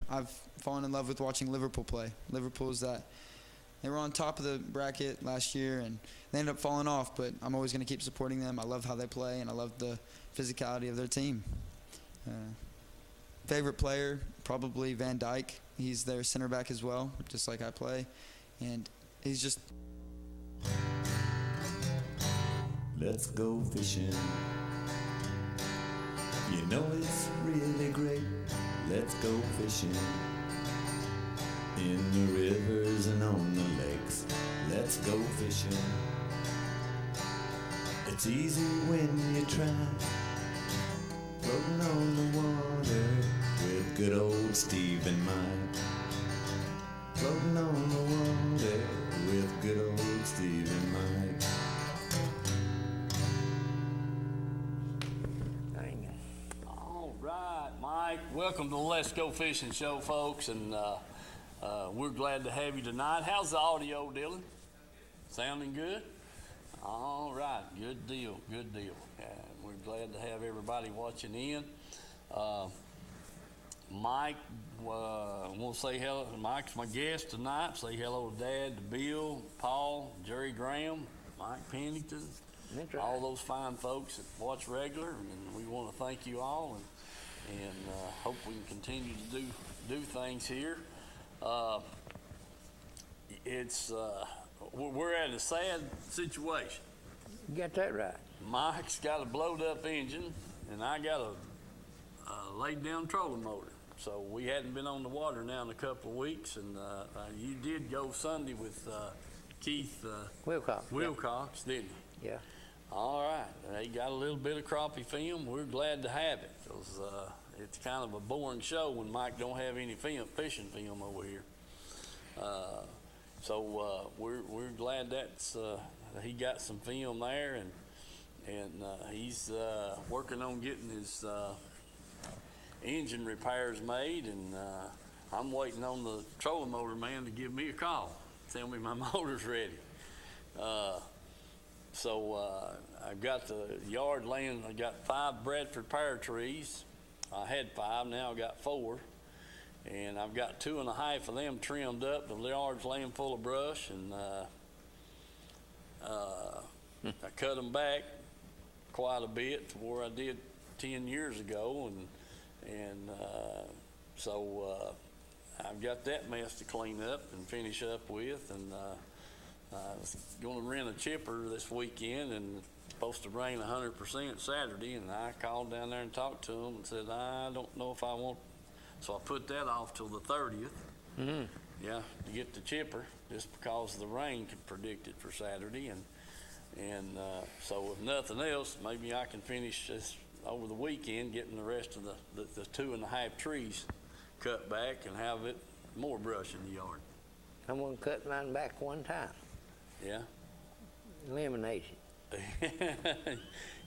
I've fallen in love with watching Liverpool play. They were on top of the bracket last year, and they ended up falling off, but I'm always going to keep supporting them. I love how they play, and I love the physicality of their team. Favorite player, probably Van Dijk. He's their center back as well, just like I play, and he's just... Let's go fishing. You know it's really great. Let's go fishing. In the rivers and on the lakes. Let's go fishing. It's easy when you try. Floating on the water with good old Steve and Mike. Floating on the water with good old Steve and Mike. All right, Mike. Welcome to the Let's Go Fishing Show, folks, and we're glad to have you tonight. How's the audio, Dylan? Sounding good? All right, good deal, good deal. We're glad to have everybody watching in. Mike, I want to say hello. Mike's my guest tonight. Say hello to Dad, to Bill, Paul, Jerry Graham, Mike Pennington, all those fine folks that watch regular, and we want to thank you all, and hope we can continue to do things here. We're at a sad situation. You got that right. Mike's got a blowed up engine, and I got a laid down trolling motor. So we hadn't been on the water now in a couple of weeks, and you did go Sunday with Keith Wilcox, didn't you? Yeah. All right. He got a little bit of crappie film. We're glad to have it, because it's kind of a boring show when Mike don't have any fishing film over here. So we're glad that's he got some film there, and he's working on getting his engine repairs made, and I'm waiting on the trolling motor man to give me a call, tell me my motor's ready. So I've got the yard laying. I got 5 Bradford pear trees. I had 5, now I got 4, and I've got 2.5 of them trimmed up. The yard's laying full of brush, and I cut them back quite a bit to where I did 10 years ago, and so I've got that mess to clean up and finish up with, and I was going to rent a chipper this weekend, and it's supposed to rain 100% Saturday, and I called down there and talked to them and said, I don't know if I want, so I put that off till the 30th, to get the chipper, just because the rain could predict it for Saturday, and so if nothing else, maybe I can finish this over the weekend, getting the rest of the 2.5 trees cut back and have it more brush in the yard. I'm going to cut mine back one time. Yeah. Eliminate it.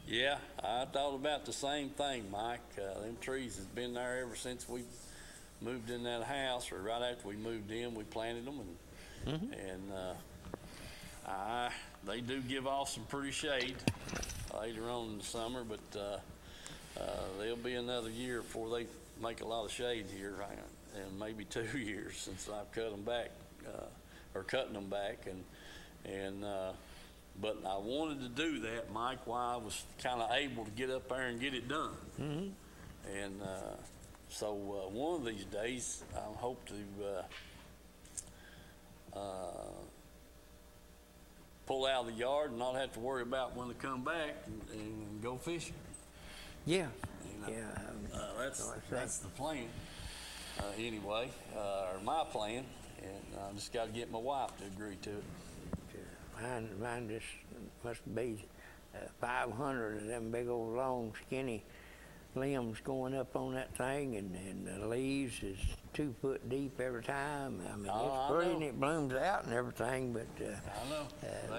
Yeah, I thought about the same thing, Mike. Them trees has been there ever since we moved in that house, or right after we moved in, we planted them, and they do give off some pretty shade later on in the summer, but there'll be another year before they make a lot of shade here, and maybe 2 years since I've cut them back, or cutting them back, but I wanted to do that, Mike, while I was kind of able to get up there and get it done. And so one of these days, I hope to pull out of the yard and not have to worry about when to come back and go fishing. Yeah. That's the plan. Anyway, or my plan, and I just got to get my wife to agree to it. Mine just must be 500 of them big old long skinny limbs going up on that thing, and the leaves is 2 foot deep every time. I mean, it's pretty, and it blooms out and everything, but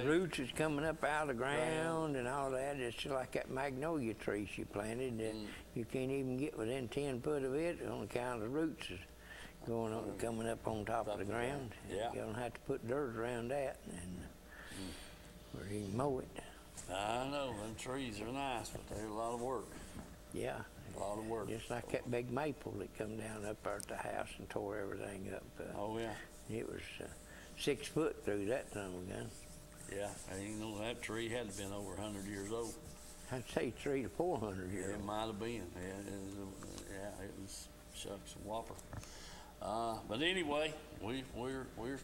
roots is coming up out of the ground and all that. It's just like that magnolia tree she planted. You can't even get within 10 foot of it on account of the roots is going on, coming up on top of the ground. Yeah. You're gonna have to put dirt around that, and or you can mow it. I know them trees are nice, but they're a lot of work. Yeah, A lot of work. Just like that big maple that come down up there at the house and tore everything up. Oh, yeah. It was 6 foot through that time ago. Yeah, and you know, that tree had to have been over 100 years old. I'd say 300 to 400 years It old. might have been. It was shucks and whopper. But anyway, we're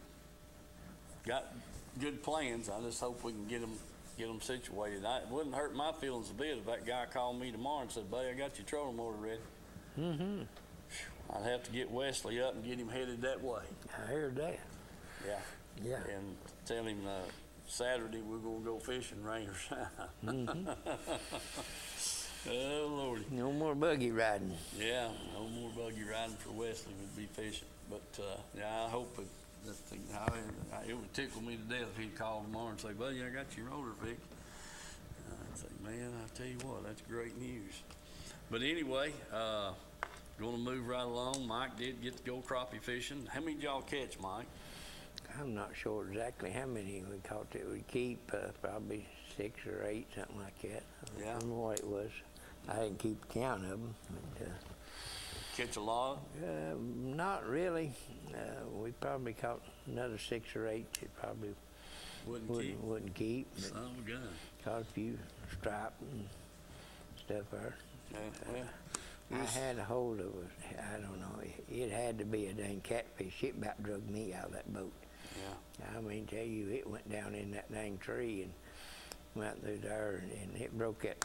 got good plans. I just hope we can get them situated. It wouldn't hurt my feelings a bit if that guy called me tomorrow and said, "Buddy, I got your trolling motor ready." Mm-hmm. I'd have to get Wesley up and get him headed that way. I heard that. Yeah. Yeah. And tell him Saturday we're gonna go fishing, rain or shine. Mm-hmm. Oh Lordy. No more buggy riding. Yeah, no more buggy riding for Wesley. Would be fishing. But yeah, I hope it would tickle me to death if he'd call tomorrow and say, "Buddy, I got your rotor fixed." I'd say, "Man, I tell you what, that's great news." But anyway, going to move right along. Mike did get to go crappie fishing. How many did y'all catch, Mike? I'm not sure exactly how many we caught that we keep. Probably 6 or 8, something like that. Yeah. I don't know what it was. I didn't keep count of them. But, Catch a lot? not really. We probably caught another 6 or 8 that probably wouldn't keep. But Son of a gun. caught a few stripe and stuff there. Yeah, I had a hold of it. I don't know. It had to be a dang catfish. It about drug me out of that boat. yeah. I mean, tell you, it went down in that dang tree and went through there, and it broke that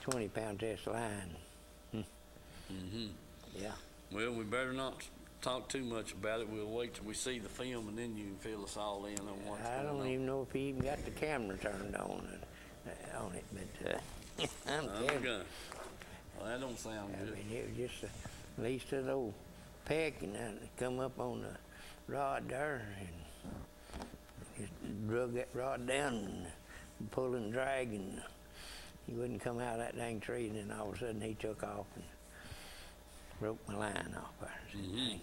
20-pound test line. Mm-hmm. Yeah. Well, we better not talk too much about it. We'll wait till we see the film, and then you can fill us all in on what's I going on. don't even know if he even got the camera turned on it, but I'm I'm telling you. gonna. Well, that don't sound I good. mean, it was just at least a little peck, and then it come up on the rod there, and just drug that rod down and pull and drag, and he wouldn't come out of that dang tree, and then all of a sudden he took off and broke my line off there. Mm-hmm.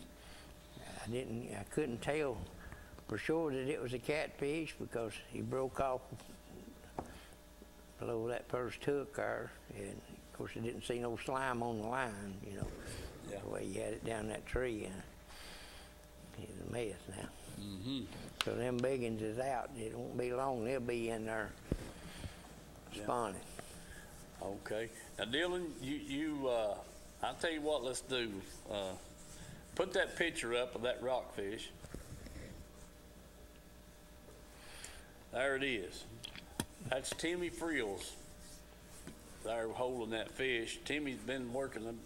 I couldn't tell for sure that it was a catfish because he broke off below that first hook there, and of course I didn't see no slime on the line, you know. Yeah. The way he had it down that tree, it's a mess now. Mm-hmm. So them big ones is out. It won't be long. They'll be in there spawning. Okay. Now, Dylan, I'll tell you what, let's do. Put that picture up of that rockfish. There it is. That's Timmy Frills there holding that fish. Timmy's been working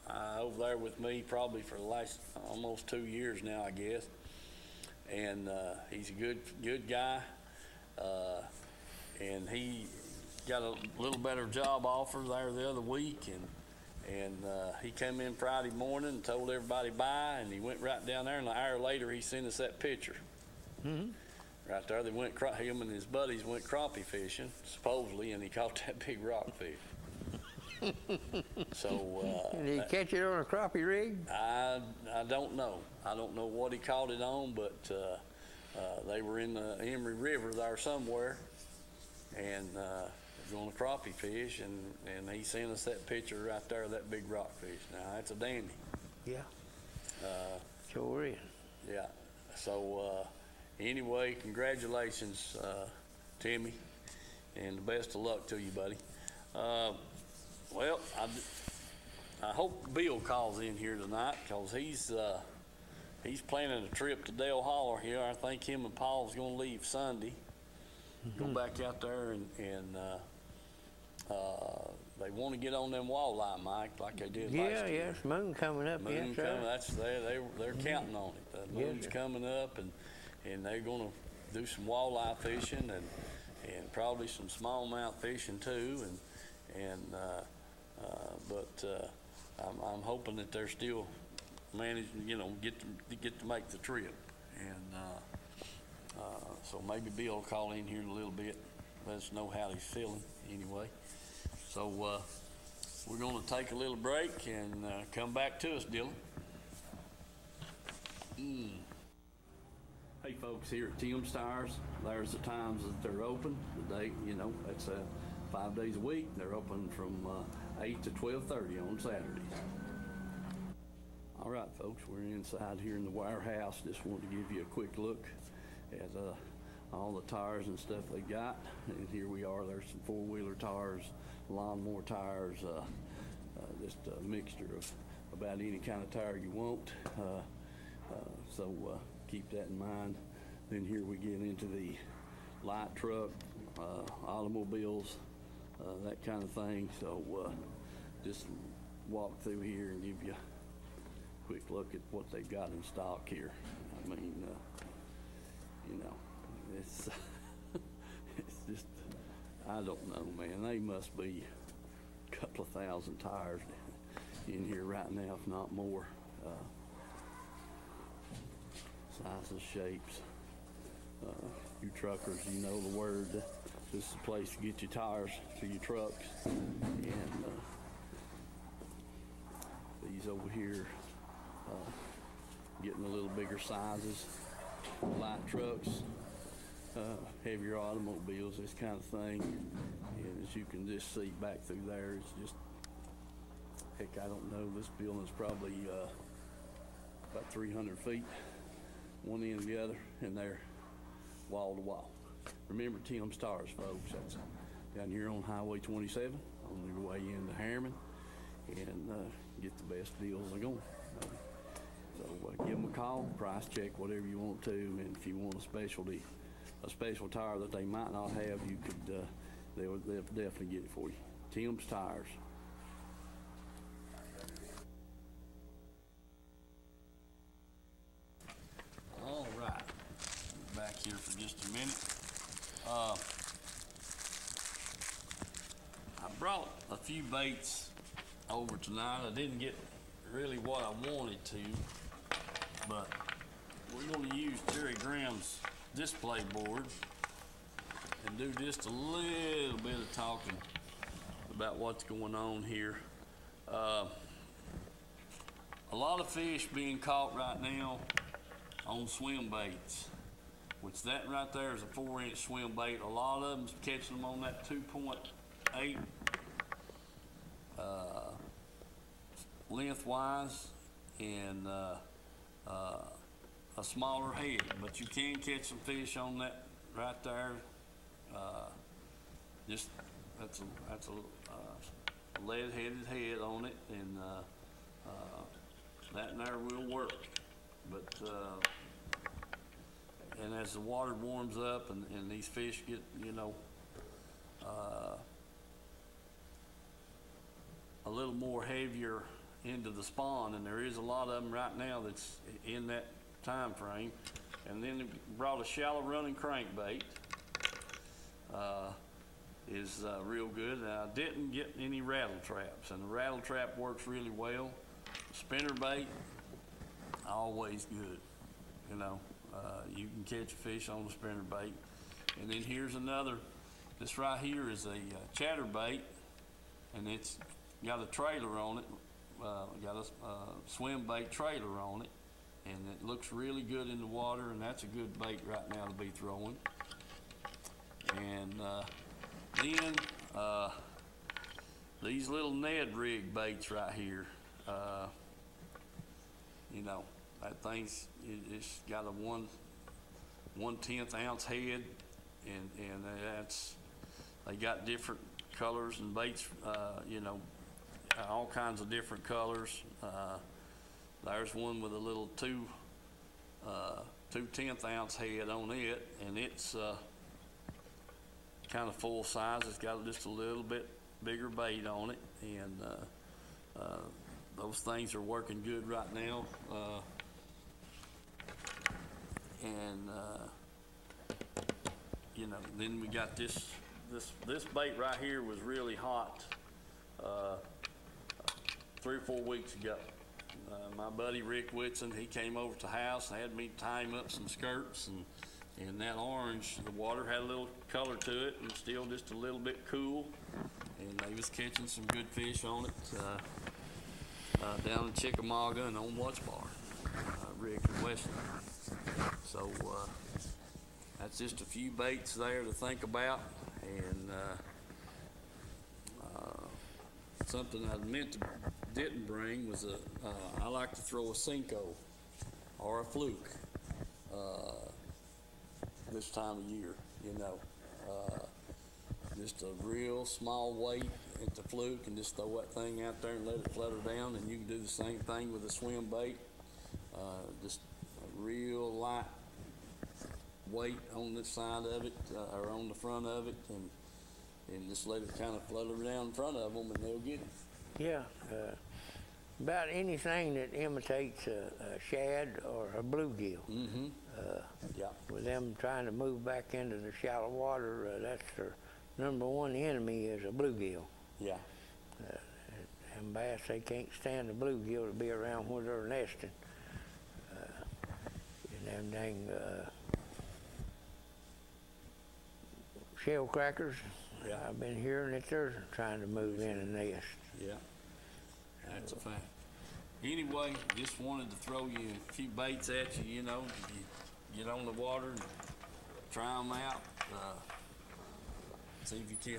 over there with me probably for the last almost 2 years now, I guess. And he's a good guy. And he got a little better job offer there the other week, and he came in Friday morning and told everybody bye, and he went right down there, and an hour later he sent us that picture. Mm-hmm. Right there, him and his buddies went crappie fishing, supposedly, and he caught that big rockfish. So Did he catch it on a crappie rig? I don't know. I don't know what he caught it on, but they were in the Emery River there somewhere, and going to crappie fish, and he sent us that picture right there of that big rockfish. Now that's a dandy. Yeah. Sure is. Yeah. So anyway, congratulations, Timmy, and the best of luck to you, buddy. Well, I hope Bill calls in here tonight, because he's planning a trip to Dale Holler here. I think him and Paul's going to leave Sunday, go back out there, and they want to get on them walleye, Mike, like they did last year. Yeah, yes, moon coming up. Moon yes, coming. sir. They're counting on it. The Yes, moon's sir. coming up, and they're going to do some walleye fishing and probably some smallmouth fishing too. But I'm hoping that they're still managing, get to make the trip. And so maybe Bill will call in here in a little bit, let us know how he's feeling anyway. So we're going to take a little break and come back to us, Dylan. Hey folks, here at Tim's Tires, there's the times that they're open. The day, that's 5 days a week. They're open from 8 to 12:30 on Saturdays. All right, folks, we're inside here in the warehouse. Just wanted to give you a quick look at all the tires and stuff they got. And here we are. There's some four-wheeler tires, lawnmower tires, just a mixture of about any kind of tire you want. So keep that in mind. Then here we get into the light truck, automobiles, that kind of thing. So just walk through here and give you a quick look at what they've got in stock here. I mean, you know, it's it's just, I don't know, man. They must be a couple of thousand tires in here right now, if not more. Sizes, shapes. You truckers, you know the word. This is a place to get your tires to your trucks. And these over here, getting a little bigger sizes, light trucks, heavier automobiles, this kind of thing. And as you can just see back through there, it's just, heck, I don't know, this building's probably about 300 feet, one end to the other, and they're wall to wall. Remember Tim's Tires, folks. That's down here on Highway 27 on your way into Harriman, and get the best deals they're going. So give them a call, price check, whatever you want to, and if you want a special tire that they might not have, you could, they'll definitely get it for you. Tim's Tires. All right, back here for just a minute. I brought a few baits over tonight. I didn't get really what I wanted to, but we're going to use Jerry Graham's display board and do just a little bit of talking about what's going on here. A lot of fish being caught right now on swim baits, which that right there is a 4-inch swim bait. A lot of them's catching them on that 2.8 lengthwise and a smaller head, but you can catch some fish on that right there. Just that's a lead-headed head on it, and that and there will work. But and as the water warms up and these fish get, you know, a little more heavier into the spawn, and there is a lot of them right now that's in that time frame. And then brought a shallow running crankbait. Is real good. I didn't get any rattle traps, and the rattle trap works really well. Spinner bait, always good. You know, you can catch a fish on a spinner bait. And then here's another. This right here is a chatter bait, and it's got a trailer on it. Got a swim bait trailer on it, and it looks really good in the water, and that's a good bait right now to be throwing. And then these little Ned Rig Baits right here, you know, that thing's it's got a 1/10 ounce head, and they got different colors and baits, you know, all kinds of different colors. There's one with a little 2/10 ounce head on it, and it's kind of full size. It's got just a little bit bigger bait on it, and those things are working good right now. You know, then we got this bait right here was really hot 3 or 4 weeks ago. My buddy Rick Whitson, he came over to the house and had me tie him up some skirts, and that orange, the water had a little color to it and still just a little bit cool, and they was catching some good fish on it down in Chickamauga and on Watts Bar, Rick and Weston. So that's just a few baits there to think about, and something I didn't bring was I like to throw a Senko or a fluke this time of year, just a real small weight at the fluke and just throw that thing out there and let it flutter down. And you can do the same thing with a swim bait, just a real light weight on the side of it or on the front of it, and just let it kind of flutter down in front of them and they'll get it. Yeah, about anything that imitates a shad or a bluegill. Mm-hmm. Yeah. With them trying to move back into the shallow water, that's their number one enemy is a bluegill. Yeah. And bass, they can't stand the bluegill to be around where they're nesting. And them dang shell crackers, Yeah. I've been hearing that they're trying to move in and nest. Yeah, that's a fact. Anyway, just wanted to throw you a few baits at you, you get on the water and try them out, see if you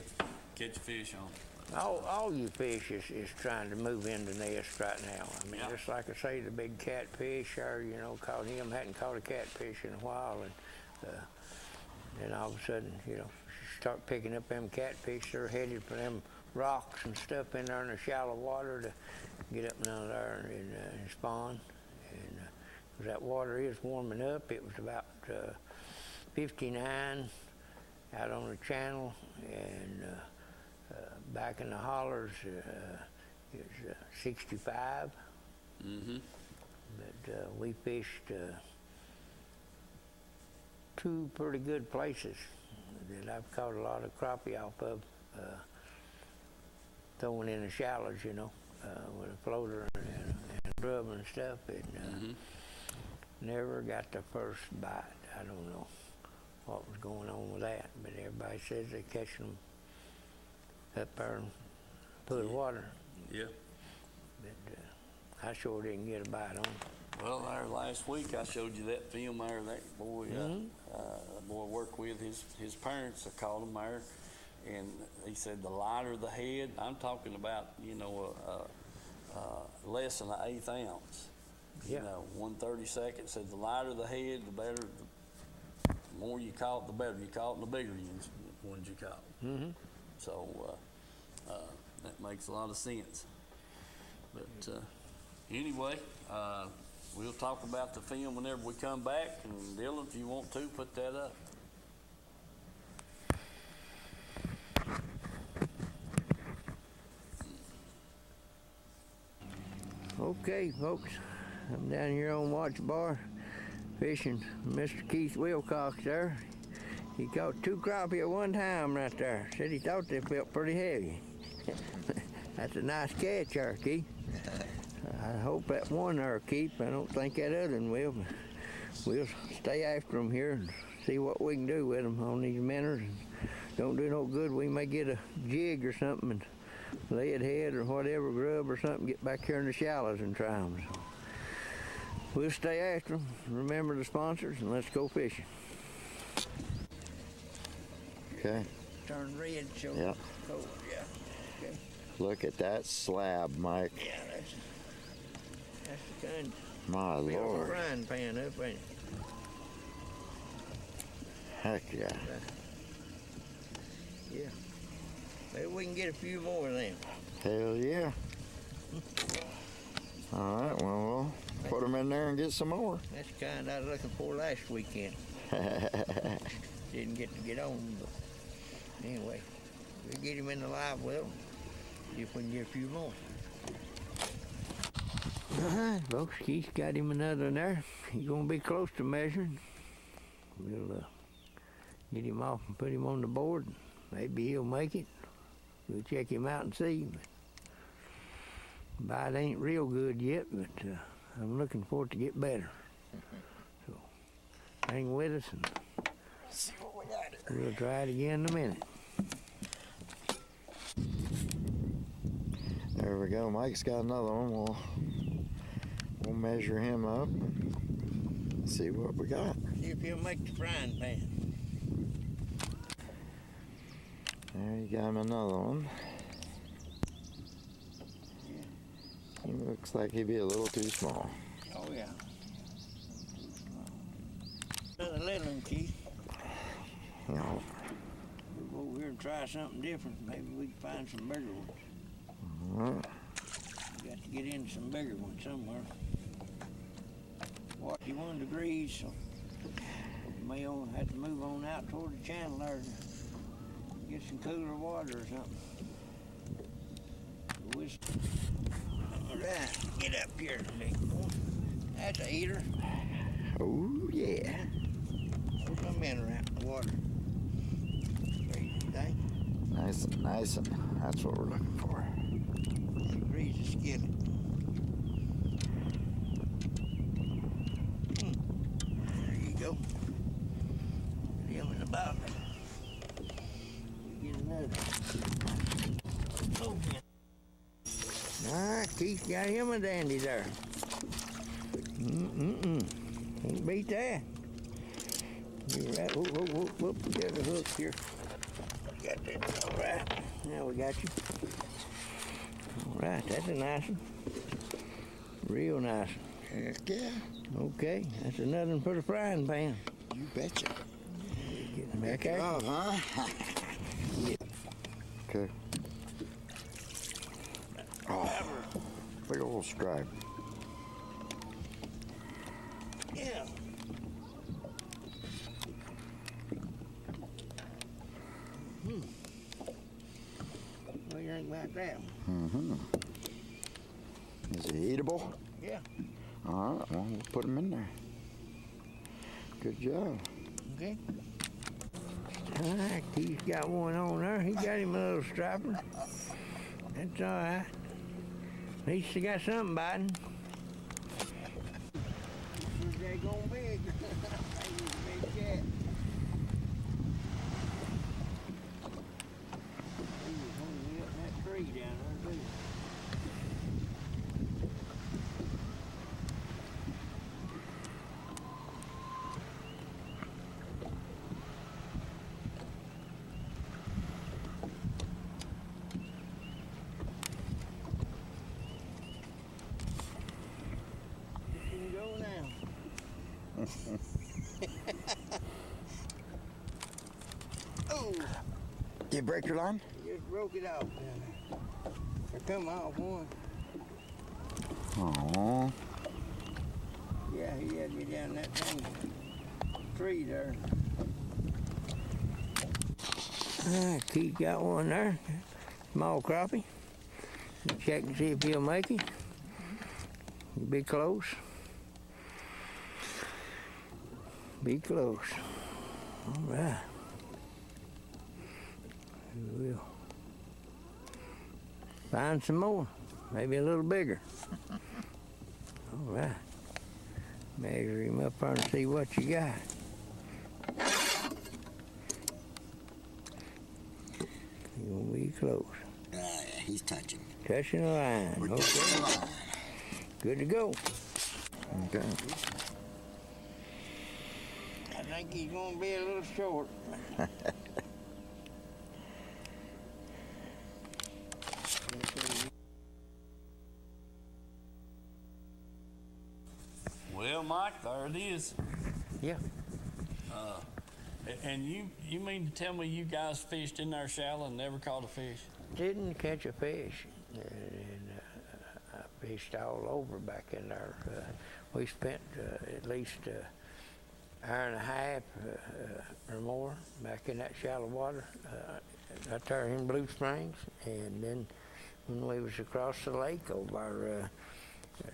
catch a fish on them. All you fish is trying to move into nest right now. I mean, Yeah. just like I say, the big catfish, or caught him, hadn't caught a catfish in a while, and then all of a sudden, start picking up them catfish. They're headed for them rocks and stuff in there in the shallow water to get up and out of there and spawn. And 'cause that water is warming up. It was about 59 out on the channel, and back in the hollers it's 65. Mm-hmm. But we fished two pretty good places that I've caught a lot of crappie off of, throwing in the shallows, with a floater and a grub and stuff, and never got the first bite. I don't know what was going on with that, but everybody says they catch them up there and put water. Yeah. But I sure didn't get a bite on it. Well, there last week I showed you that film there. That boy, a boy worked with his parents. I called him there, and he said the lighter the head. I'm talking about less than an 1/8 ounce. Yeah. 1/32. Said the lighter the head, the better. The more you caught, the better you caught, and the bigger ones you caught. Mm-hmm. So that makes a lot of sense. But anyway, we'll talk about the film whenever we come back. And Dylan, if you want to, put that up. Okay, folks, I'm down here on Watch Bar fishing Mr. Keith Wilcox there. He caught 2 crappie at one time right there. Said he thought they felt pretty heavy. That's a nice catch there, Keith. I hope that one there keep. I don't think that other one will. But we'll stay after them here and see what we can do with them on these minnows. Don't do no good. We may get a jig or something and lead head or whatever, grub or something, get back here in the shallows and try them. So we'll stay after them. Remember the sponsors, and let's go fishing. Okay. Turn red, show Yeah. cold, yeah. Okay. Look at that slab, Mike. Yeah, that's the kind. My Fills a Lord. frying pan up, ain't it? Heck yeah. Yeah. Maybe we can get a few more of them. Hell yeah. All right, well, we'll put them in there and get some more. That's the kind I was looking for last weekend. Didn't get to get on, but anyway, we'll get him in the live well. See if we can get a few more. All right, folks, Keith's got him another in there. He's gonna be close to measuring. We'll get him off and put him on the board. Maybe he'll make it. We'll check him out and see. But bite ain't real good yet, but I'm looking for it to get better. So hang with us and See what we got here. we'll try it again in a minute. There we go. Mike's got another one. We'll measure him up and see what we got. See if he'll make the frying pan. There you got him another one. He looks like he'd be a little too small. Oh, yeah. Another little one, Keith. No. We'll go over here and try something different. Maybe we can find some bigger ones. We got to get into some bigger ones somewhere. 41 degrees, so we may have to move on out toward the channel there to get some cooler water or something. All right, get up here, big boy. That's a eater. Oh, yeah. Put some in around the water. Thing. Nice and that's what we're looking for. Grease the skillet. There you go. Put him in the bottom. We get another. Open. Ah, Keith got him a dandy there. Can't beat that. You're right. Whoop. Get the hook here. Got that. All right. Now we got you. All right. That's a nice one. Real nice one. Heck yeah. Okay. That's another one for the frying pan. You betcha. Getting back there. Oh, huh? Okay. Oh, big old stripe. Yeah. What do you think about that? Is it eatable? Yeah. All right, well, we'll put them in there. Good job. Okay. All right, he's got one on there. He got him a little striper. That's all right. At least he got something biting. They going big. He's a big cat. He was hungry up in that tree down there, too. You can go now. Oh, You break your line? just broke it off. I come off one. Oh. Yeah, he had me down that thing, tree there. Keith got one there, small crappie. Check and see if he'll make it. Be close. Be close. All right. We will. Find some more, maybe a little bigger. All right. Measure him up there and see what you got. You're gonna be close. He's touching. Touching the line. We're Okay. touching the line. Good to go. Okay. I think he's gonna be a little short. Well, Mike, there it is. Yeah. And you mean to tell me you guys fished in there shallow and never caught a fish? Didn't catch a fish. And I fished all over back in there. We spent at least an hour and a half or more back in that shallow water. Out there in Blue Springs. And then when we was across the lake over,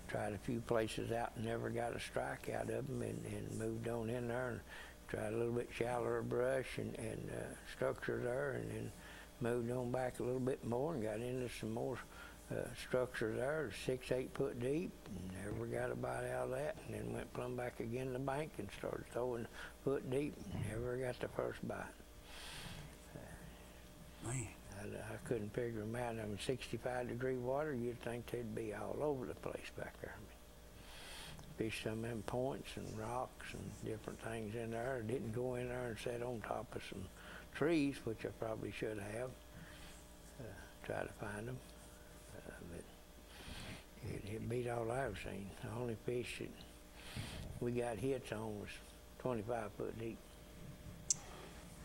tried a few places out and never got a strike out of them, and moved on in there and tried a little bit shallower brush and structure there, and then moved on back a little bit more and got into some more structure there, 6, 8 foot deep, and never got a bite out of that, and then went plumb back again to the bank and started throwing a foot deep, and never got the first bite. Man. I couldn't figure them out. I mean, 65-degree water, you'd think they'd be all over the place back there. Fished some of them points and rocks and different things in there. I didn't go in there and sit on top of some trees, which I probably should have, try to find them. But It beat all I've seen. The only fish that we got hits on was 25 foot deep.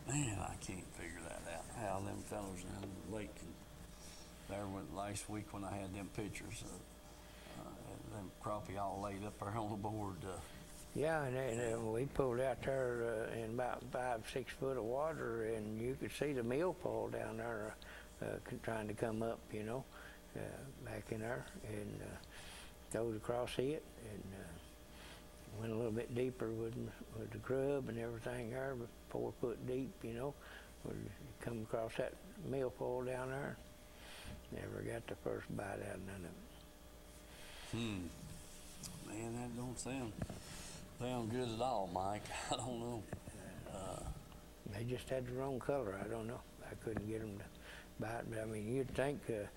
Man, I can't figure that out. How them fellows in the lake there went last week when I had them pictures of them crappie all laid up there on the board. Yeah, and we pulled out there in about 5-6 foot of water, and you could see the milfoil down there trying to come up, you know, back in there, and goes across it, and went a little bit deeper with the grub and everything there, but 4 foot deep, you know, would come across that milfoil down there. Never got the first bite out of none of it. Man, that don't sound good at all, Mike. I don't know. They just had the wrong color. I don't know. I couldn't get them to bite, but I mean, you'd think it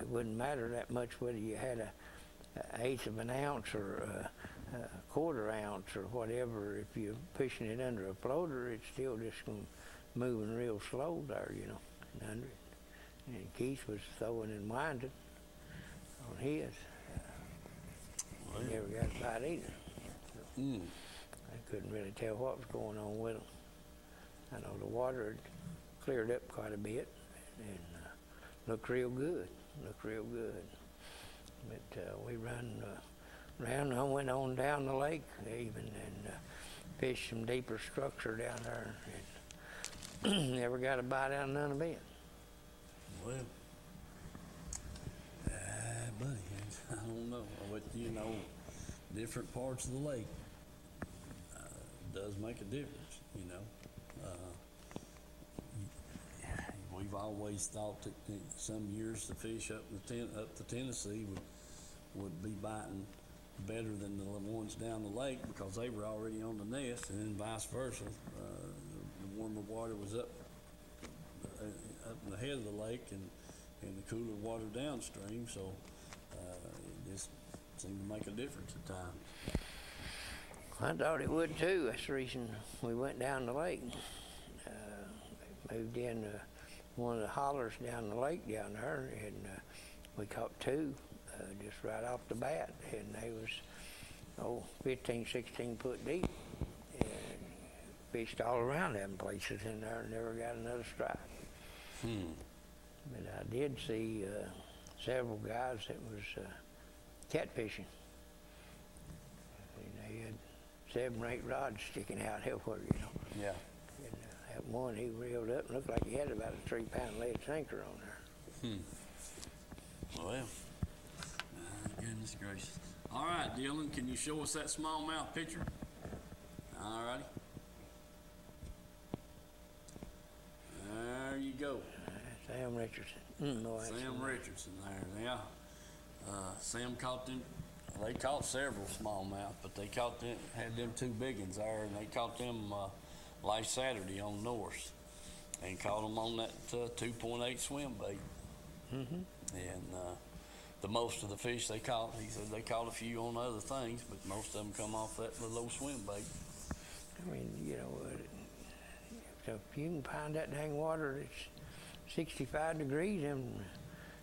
wouldn't matter that much whether you had a eighth of an ounce or a quarter ounce or whatever. If you're pushing it under a floater, it's still just moving real slow there, you know, under it. And Keith was throwing and winding on his. He never got a bite either. I couldn't really tell what was going on with them. I know the water had cleared up quite a bit and looked real good. But we run around and went on down the lake even and fished some deeper structure down there and never got a bite out of none of it. Well, buddy, I don't know. But, you know, different parts of the lake does make a difference, you know. We've always thought that some years the fish up the Tennessee would be biting better than the ones down the lake because they were already on the nest, and then vice versa. The warmer water was up in the head of the lake and the cooler water downstream, so it just seemed to make a difference at times. I thought it would too. That's the reason we went down the lake. Moved in one of the hollers down the lake down there, and we caught 2 just right off the bat, and they was 15, 16 foot deep, and fished all around them places in there and never got another strike. But I did see several guys that was catfishing, and they had 7 or 8 rods sticking out everywhere, you know. Yeah. And that one, he reeled up and looked like he had about a 3-pound lead sinker on there. Well, goodness gracious. All right, Dylan, can you show us that smallmouth picture? All righty. There you go. Sam Richardson. Sam Richardson there, yeah. Sam caught them. They caught several smallmouth, but they had them 2 big ones there, and they caught them last Saturday on North, and caught them on that 2.8 swim bait. And the most of the fish they caught, he said they caught a few on other things, but most of them come off that little swim bait. I mean, you know, if you can find that dang water that's 65 degrees, them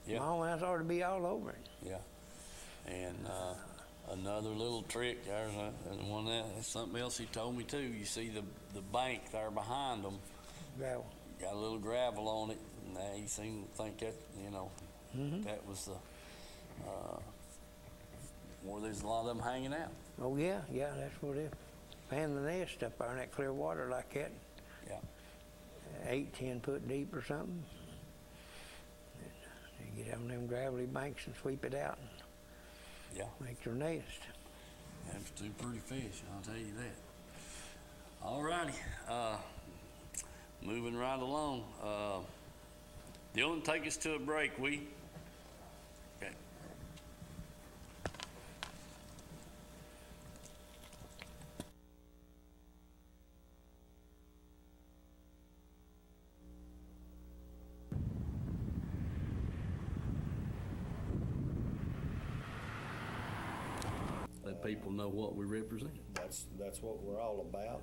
smallmouths ought to be all over it. Yeah. And another little trick, there's that's something else he told me too. You see the bank there behind them, Gravel. got a little gravel on it, and he seemed to think that, you know, that was the where there's a lot of them hanging out. Oh yeah, that's what it is. Fan the nest up there in that clear water like that. Yeah. 8, 10 foot deep or something. They get on them gravelly banks and sweep it out. Yeah. Make their nest. That's 2 pretty fish, I'll tell you that. All righty. Moving right along. Dylan, take us to a break, will you? Okay. Let people know what we represent. That's what we're all about.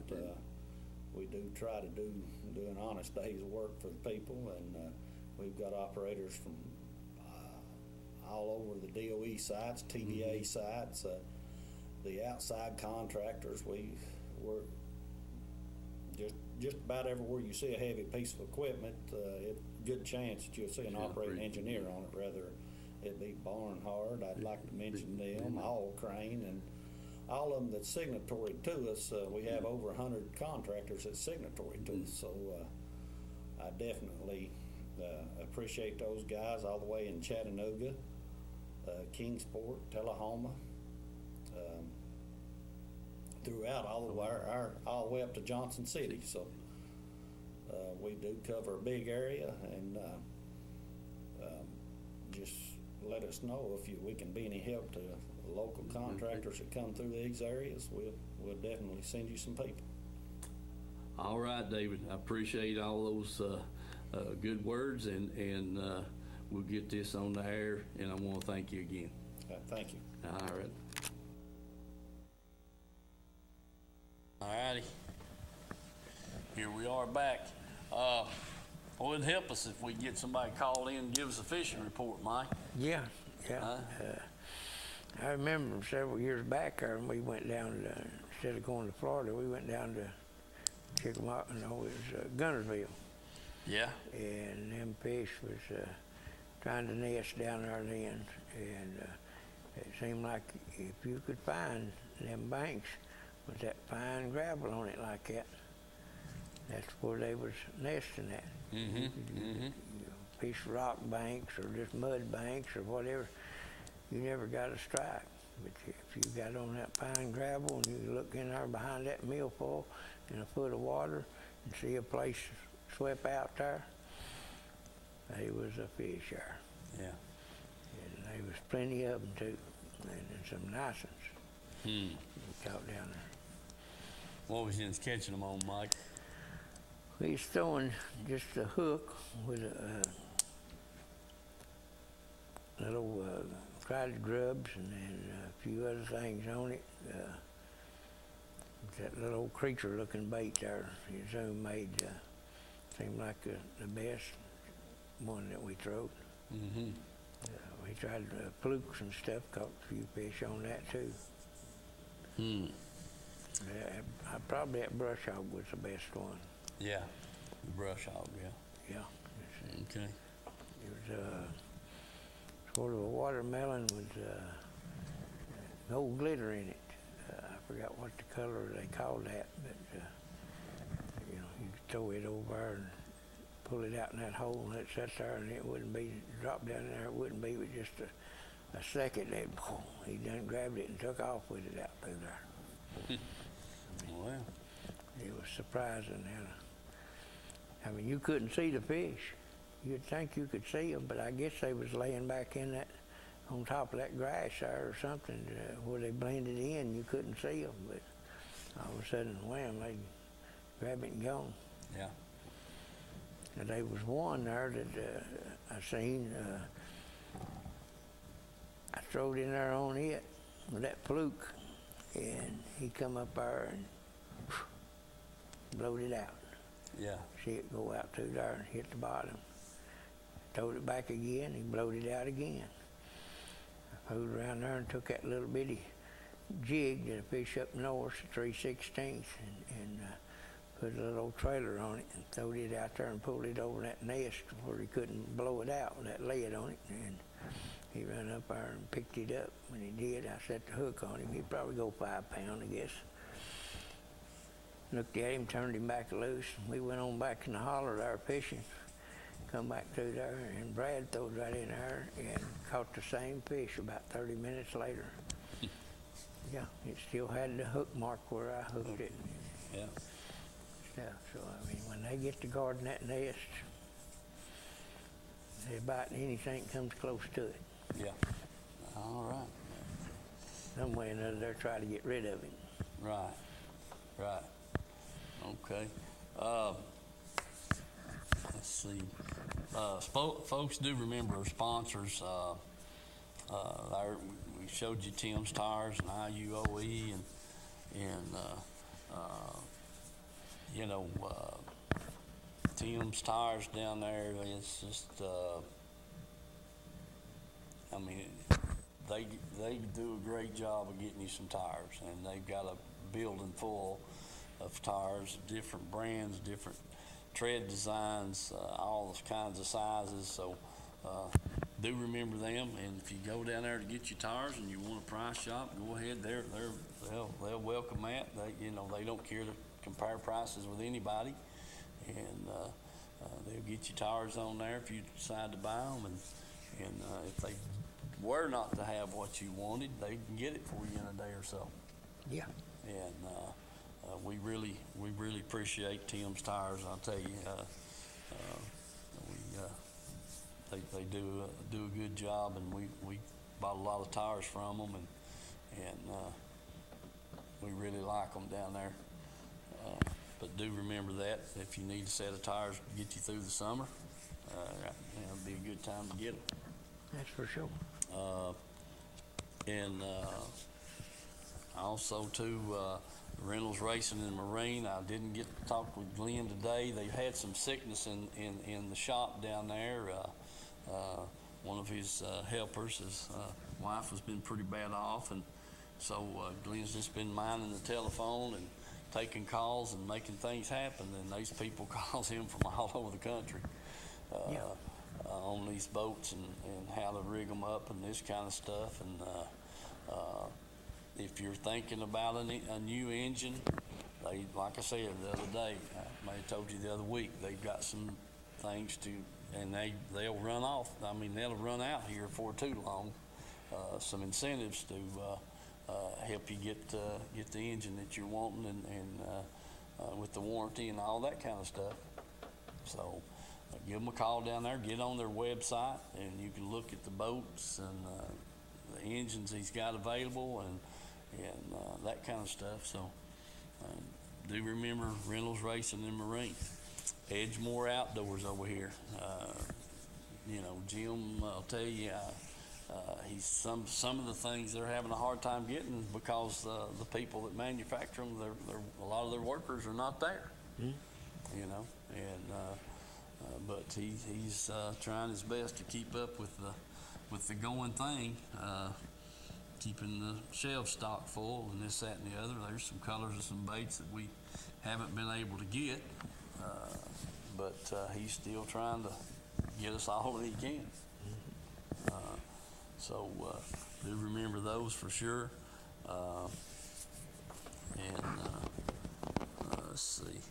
We do try to do an honest day's work for the people, and we've got operators from all over the DOE sites, TVA sites, the outside contractors. We're just about everywhere you see a heavy piece of equipment, good chance that you'll see an operating engineer on it, rather it be Barnhart. I'd like to mention them, All Crane, and all of them that's signatory to us. We have over 100 contractors that's signatory to us, so I definitely appreciate those guys all the way in Chattanooga, Kingsport, Tullahoma, throughout all the way up to Johnson City. So we do cover a big area, and just let us know if we can be any help to local contractors that come through these areas. We'll definitely send you some people. All right, David. I appreciate all those good words, and we'll get this on the air, and I want to thank you again. Thank you. All right. All righty. Here we are back. Well, it'd help us if we get somebody called in and give us a fishing report, Mike. Yeah. I remember several years back, we went down to, instead of going to Florida, we went down to Chickamauga, it was Gunnersville. Yeah. And them fish was trying to nest down there then, and it seemed like if you could find them banks with that fine gravel on it like that, that's where they was nesting at. You fish rock banks or just mud banks or whatever, you never got a strike. But if you got on that fine gravel and you look in there behind that milfoil in a foot of water and see a place swept out there, there was a fish there. Yeah. And there was plenty of them too, and some nice ones we caught down there. What was you catching them on, Mike? We was throwing just a hook with a little fried grubs and then a few other things on it. That little creature-looking bait there, Zoom made seemed like the best one that we throwed. We tried flukes and stuff, caught a few fish on that too. Probably that brush hog was the best one. Yeah, the brush hog, yeah. Yeah. Okay. It was sort of a watermelon with no glitter in it. I forgot what the color they called that, but you could throw it over and pull it out in that hole and let it sit there, and it wouldn't be dropped down in there. It wouldn't be with just a second. He done grabbed it and took off with it out through there. Well, it was surprising how. I mean, you couldn't see the fish. You'd think you could see them, but I guess they was laying back in that, on top of that grass there or something, where they blended in. You couldn't see them, but all of a sudden, wham, they grab it and gone. yeah. And there was one there that I seen. I throwed in there on it with that fluke, and he come up there and blowed it out. Yeah. See it go out through there and hit the bottom. Throwed it back again, he blowed it out again. I fooled around there and took that little bitty jig that I fish up north, 3/16, and put a little trailer on it and throwed it out there and pulled it over that nest where he couldn't blow it out with that lead on it. And he ran up there and picked it up. When he did, I set the hook on him. He'd probably go 5 pound, I guess. Looked at him, turned him back loose, and we went on back in the holler there fishing. Come back through there, and Brad threw right in there and caught the same fish about 30 minutes later. Yeah, it still had the hook mark where I hooked it. Yeah. Stuff. So, I mean, when they get to guarding that nest, they bite anything that comes close to it. Yeah. All right. Some way or another, they're trying to get rid of it. Right. Right. Okay. Let's see. Folks do remember our sponsors. We showed you Tim's Tires and IUOE and Tim's Tires down there. It's just I mean, they do a great job of getting you some tires, and they've got a building full of tires, different brands, different tread designs, all kinds of sizes. So do remember them, and if you go down there to get your tires and you want a price shop, go ahead. They'll welcome that. They don't care to compare prices with anybody, and they'll get you tires on there if you decide to buy them, and if they were not to have what you wanted, they can get it for you in a day or so. Yeah. And we really appreciate Tim's Tires. I'll tell you, they do a good job, and we bought a lot of tires from them, and we really like them down there. But do remember that if you need a set of tires to get you through the summer, it'd be a good time to get them. That's for sure. And also too, Reynolds Racing and Marine. I didn't get to talk with Glenn today. They've had some sickness in the shop down there. One of his helpers, his wife, has been pretty bad off, and so Glenn's just been minding the telephone and taking calls and making things happen. And these people calls him from all over the country on these boats and how to rig them up and this kind of stuff. And if you're thinking about a new engine, like I said the other day, I may have told you the other week, they've got some things and they'll run off. I mean, they'll run out here before too long. Some incentives to help you get the engine that you're wanting and with the warranty and all that kind of stuff. So give them a call down there, get on their website, and you can look at the boats and the engines he's got available and that kind of stuff. So do remember Reynolds Racing and Marine. Edgemore Outdoors over here. Jim, I'll tell you, he's some of the things they're having a hard time getting because the people that manufacture them, a lot of their workers are not there. But he's trying his best to keep up with the going thing, keeping the shelf stock full and this, that, and the other. There's some colors and some baits that we haven't been able to get, but he's still trying to get us all that he can. So do remember those for sure. Let's see.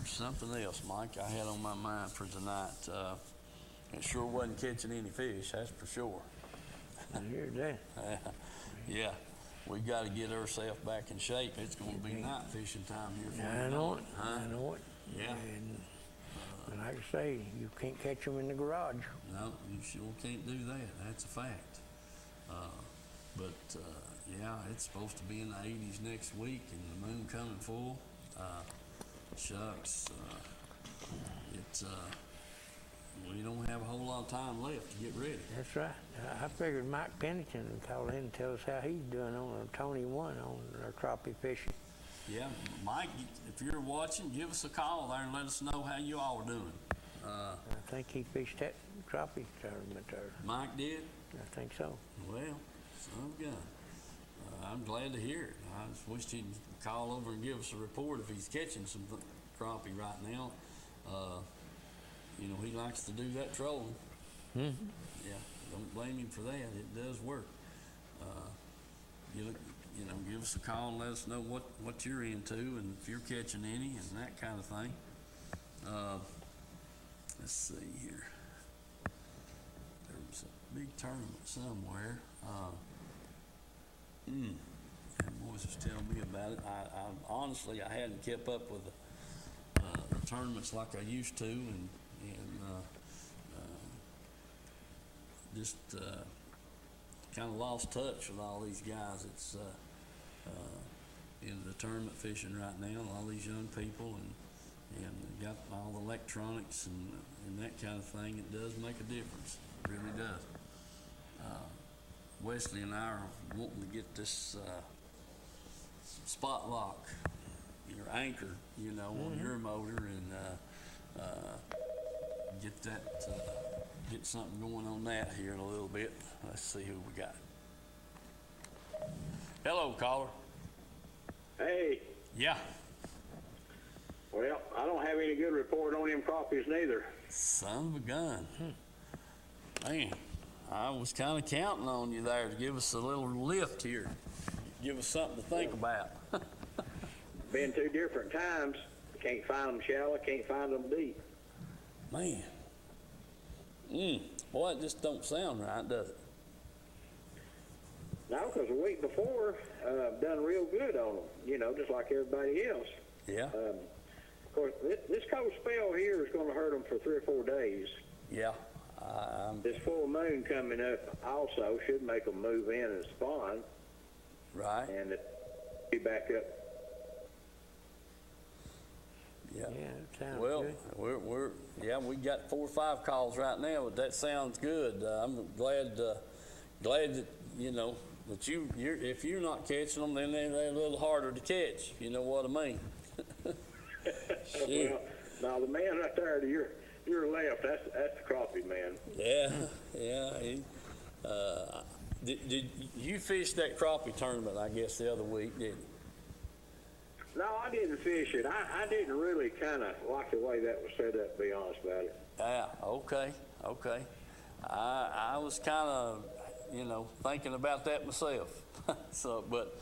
Something else, Mike, I had on my mind for tonight. It sure wasn't catching any fish, that's for sure. I hear that. Yeah, we got to get ourselves back in shape. It's going to be night fishing time here. I know it. Huh? I know it. Yeah. And like I say, you can't catch them in the garage. No, you sure can't do that. That's a fact. Yeah, it's supposed to be in the 80s next week, and the moon coming full. Shucks, we don't have a whole lot of time left to get ready. That's right. I figured Mike Pennington would call in and tell us how he's doing on a Tony 1 on our crappie fishing. Yeah, Mike, if you're watching, give us a call there and let us know how you all are doing. I think he fished that crappie tournament there. Mike did? I think so. Well, son of a gun. I'm glad to hear it. I just wish he'd call over and give us a report if he's catching some crappie right now. He likes to do that trolling. Mm-hmm. Yeah, don't blame him for that. It does work. Give us a call and let us know what you're into and if you're catching any and that kind of thing. Let's see here. There was a big tournament somewhere. And boys was telling me about it. I honestly, I hadn't kept up with the tournaments like I used to, and just kind of lost touch with all these guys. It's in the tournament fishing right now. All these young people and got all the electronics and that kind of thing. It does make a difference. It really does. Wesley and I are wanting to get this spot lock, your anchor, on your motor, and get that get something going on that here in a little bit. Let's see who we got. Hello, caller. Hey, Yeah. well, I don't have any good report on them crappies neither. Son of a gun. Man, I was kind of counting on you there to give us a little lift here. Give us something to think about. Been 2 different times. Can't find them shallow, can't find them deep. Man. Boy, it just don't sound right, does it? No, because the week before, done real good on them, you know, just like everybody else. Yeah. Of course, this cold spell here is going to hurt them for 3 or 4 days. Yeah. This full moon coming up also should make them move in and spawn, Right. and it be back up. Yeah. Yeah, it sounds Well, good. we got 4 or 5 calls right now, but that sounds good. I'm glad that, you know, that if you're not catching them, then they're a little harder to catch. You know what I mean? Shoot. Well, now the man right there to your left, that's the crappie man. Yeah. Did you fish that crappie tournament, I guess, the other week, didn't you? No, I didn't fish it. I didn't really kind of like the way that was set up, to be honest about it. Yeah, okay. I was kind of, you know, thinking about that myself. So, but,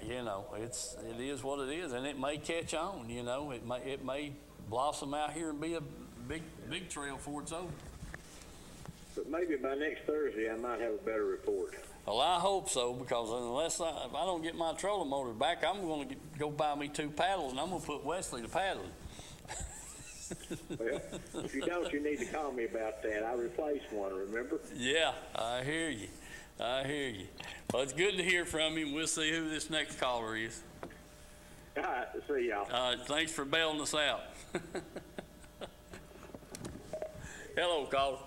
you know, it is what it is, and it may catch on, you know. It may blossom out here and be a big trail before it's over. But maybe by next Thursday, I might have a better report. Well, I hope so, because if I don't get my trolling motor back, I'm going to go buy me 2 paddles, and I'm going to put Wesley to paddling. Well, if you don't, you need to call me about that. I replaced one, remember? Yeah, I hear you. Well, it's good to hear from you, and we'll see who this next caller is. All right, see y'all. Thanks for bailing us out. Hello, caller.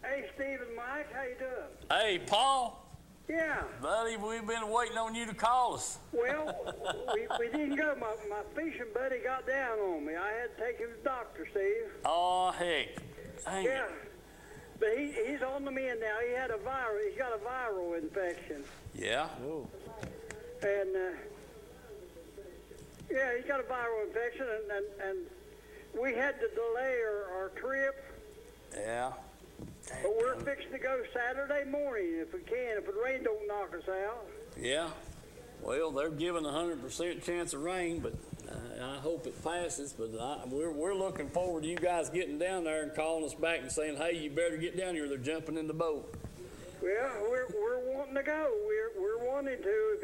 Hey, Steve and Mike, how you doing? Hey, Paul. Yeah. Buddy, we've been waiting on you to call us. Well, we didn't go. My fishing buddy got down on me. I had to take him to the doctor, Steve. Oh, heck. Dang Yeah. it. But he's on the mend now. He's got a viral infection. Yeah? Oh, And, yeah, he's got a viral infection, and we had to delay our trip. Yeah. But we're fixing to go Saturday morning if we can, if the rain don't knock us out. Yeah. Well, they're giving 100% chance of rain, but I hope it passes. But we're looking forward to you guys getting down there and calling us back and saying, hey, you better get down here. They're jumping in the boat. Well, we're wanting to go. We're wanting to.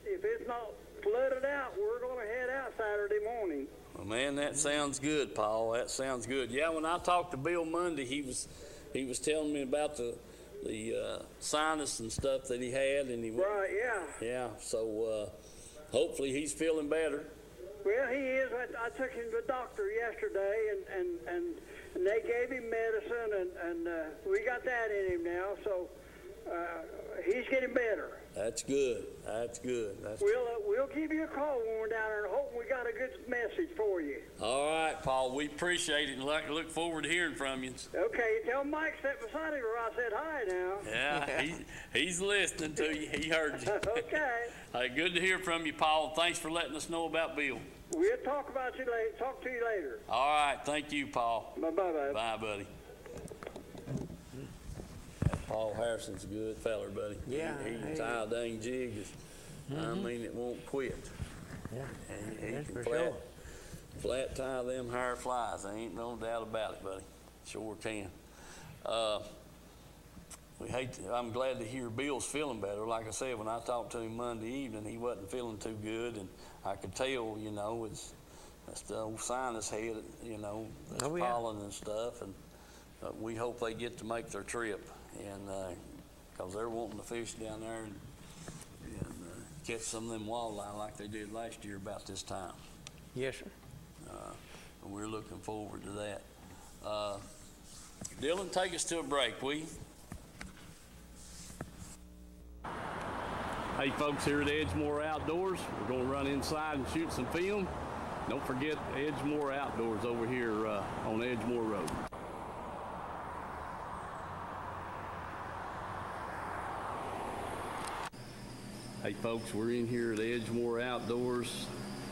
If it's not flooded out, we're going to head out Saturday morning. Well, man, that sounds good, Paul. That sounds good. Yeah, when I talked to Bill Monday, he was telling me about the sinus and stuff that he had, and Right, yeah. Yeah. So hopefully he's feeling better. Well, he is. I took him to the doctor yesterday, and they gave him medicine, and we got that in him now. So he's getting better. That's good. We'll give you a call when we're down there, and hope we got a good message for you. All right, Paul. We appreciate it and look forward to hearing from you. Okay, tell Mike sat beside him where I said hi now. Yeah, he's listening to you. He heard you. Okay. Hey, good to hear from you, Paul. Thanks for letting us know about Bill. We'll talk about you later. Talk to you later. All right. Thank you, Paul. Bye-bye. Bye, buddy. Paul Harrison's a good feller, buddy. Yeah, He can he tie a dang jig. I mean, it won't quit. yeah, He that's can for sure. flat tie them higher flies. There ain't no doubt about it, buddy. Sure can. I'm glad to hear Bill's feeling better. Like I said, when I talked to him Monday evening, he wasn't feeling too good, and I could tell, you know, that's the old sinus head, you know, that's Oh, yeah. pollen and stuff, and we hope they get to make their trip, and because they're wanting to fish down there and catch some of them walleye like they did last year about this time. Yes, sir. And we're looking forward to that. Dylan, take us to a break, will you? Hey folks, here at Edgemore Outdoors, we're going to run inside and shoot some film. don't forget Edgemore Outdoors over here on Edgemore Road. Hey folks, we're in here at Edgemore Outdoors.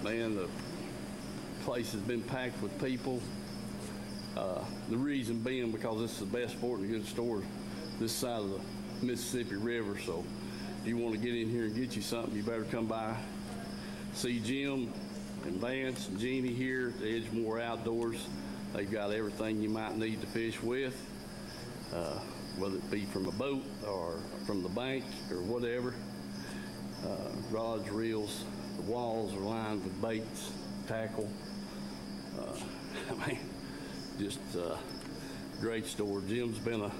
Man, the place has been packed with people. The reason being because this is the best sporting goods store this side of the Mississippi River. So if you want to get in here and get you something, you better come by. See Jim and Vance and Jeannie here at Edgemore Outdoors. They've got everything you might need to fish with, whether it be from a boat or from the bank or whatever. Rods, reels, the walls are lined with baits, tackle. I mean, just great store. Jim's been a